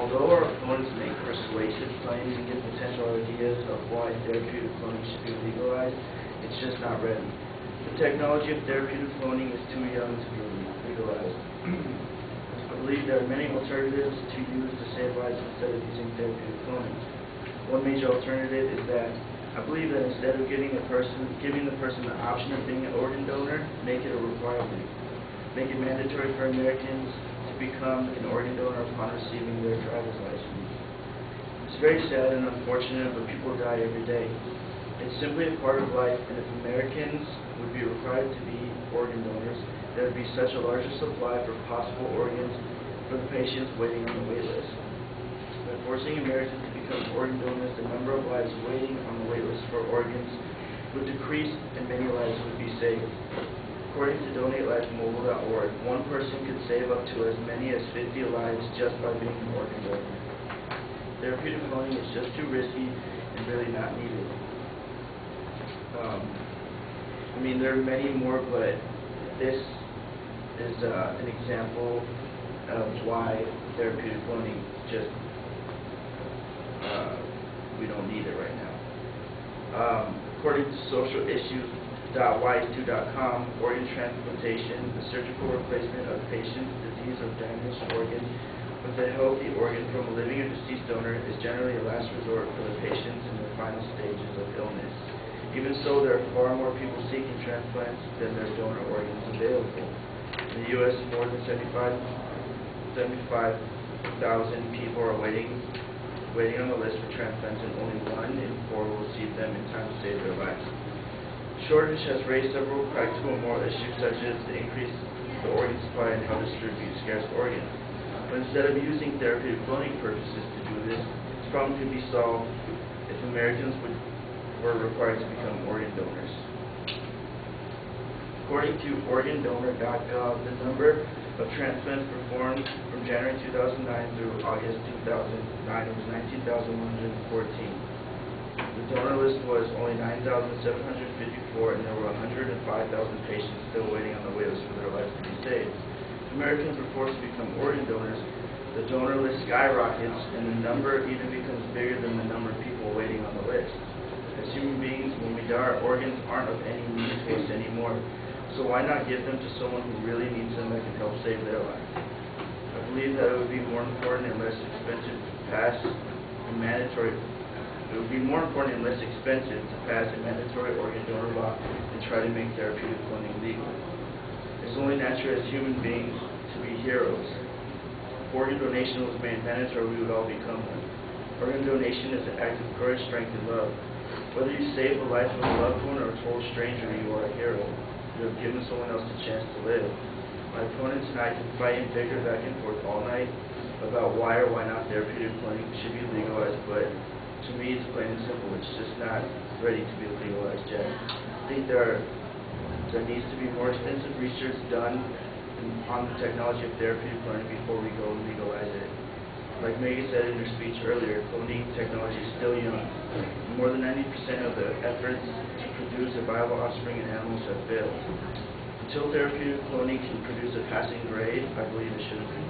Although our opponents make persuasive claims and give potential ideas of why therapeutic cloning should be legalized, it's just not ready. The technology of therapeutic cloning is too young to be legalized. I believe there are many alternatives to use to save lives instead of using therapeutic cloning. One major alternative is that I believe that instead of giving the person the option of being an organ donor, make it a requirement. Make it mandatory for Americans to become an organ donor upon receiving their driver's license. It's very sad and unfortunate, but people die every day. It's simply a part of life, and if Americans would be required to be organ donors, there would be such a larger supply for possible organs for the patients waiting on the wait list. By forcing Americans to become organ donors, the number of lives waiting on the wait list for organs would decrease and many lives would be saved. According to DonateLifeMobile.org, one person could save up to as many as 50 lives just by being an organ donor. Therapeutic cloning is just too risky and really not needed. There are many more, but this is an example of why therapeutic cloning just, we don't need it right now. According to socialissues.wise2.com, organ transplantation, the surgical replacement of patients' diseased or damaged organ with a healthy organ from a living or deceased donor, is generally a last resort for the patients in their final stages of illness. Even so, there are far more people seeking transplants than there are donor organs available. In the U.S., more than 75,000 people are waiting on the list for transplants, and only 1 in 4 will receive them in time to save their lives. The shortage has raised several practical and moral issues, such as the increase the organ supply and how to distribute scarce organs. But instead of using therapeutic cloning purposes to do this problem could be solved if Americans were required to become organ donors. According to organdonor.gov, the number of transplants performed from January 2009 through August 2009 was 19,114. The donor list was only 9,754, and there were 105,000 patients still waiting on the wait list for their lives to be saved. If Americans were forced to become organ donors, the donor list skyrockets, and the number even becomes bigger than the number of people waiting on the list. As human beings, when we die, our organs aren't of any use to us anymore. So why not give them to someone who really needs them that can help save their life? I believe that it would be more important and less expensive to pass a mandatory organ donor law than try to make therapeutic cloning legal. It's only natural as human beings to be heroes. If organ donation was made mandatory, we would all become one. Organ donation is an act of courage, strength, and love. Whether you save the life of a loved one or a total stranger, you are a hero. You have given someone else a chance to live. My opponents and I can fight and bicker back and forth all night about why or why not therapeutic cloning should be legalized, but to me it's plain and simple. It's just not ready to be legalized yet. I think there needs to be more extensive research done on the technology of therapeutic cloning before we go and legalize it. Like Megan said in her speech earlier, cloning technology is still young. More than 90% of the efforts to produce a viable offspring in animals have failed. Until therapeutic cloning can produce a passing grade, I believe it shouldn't be.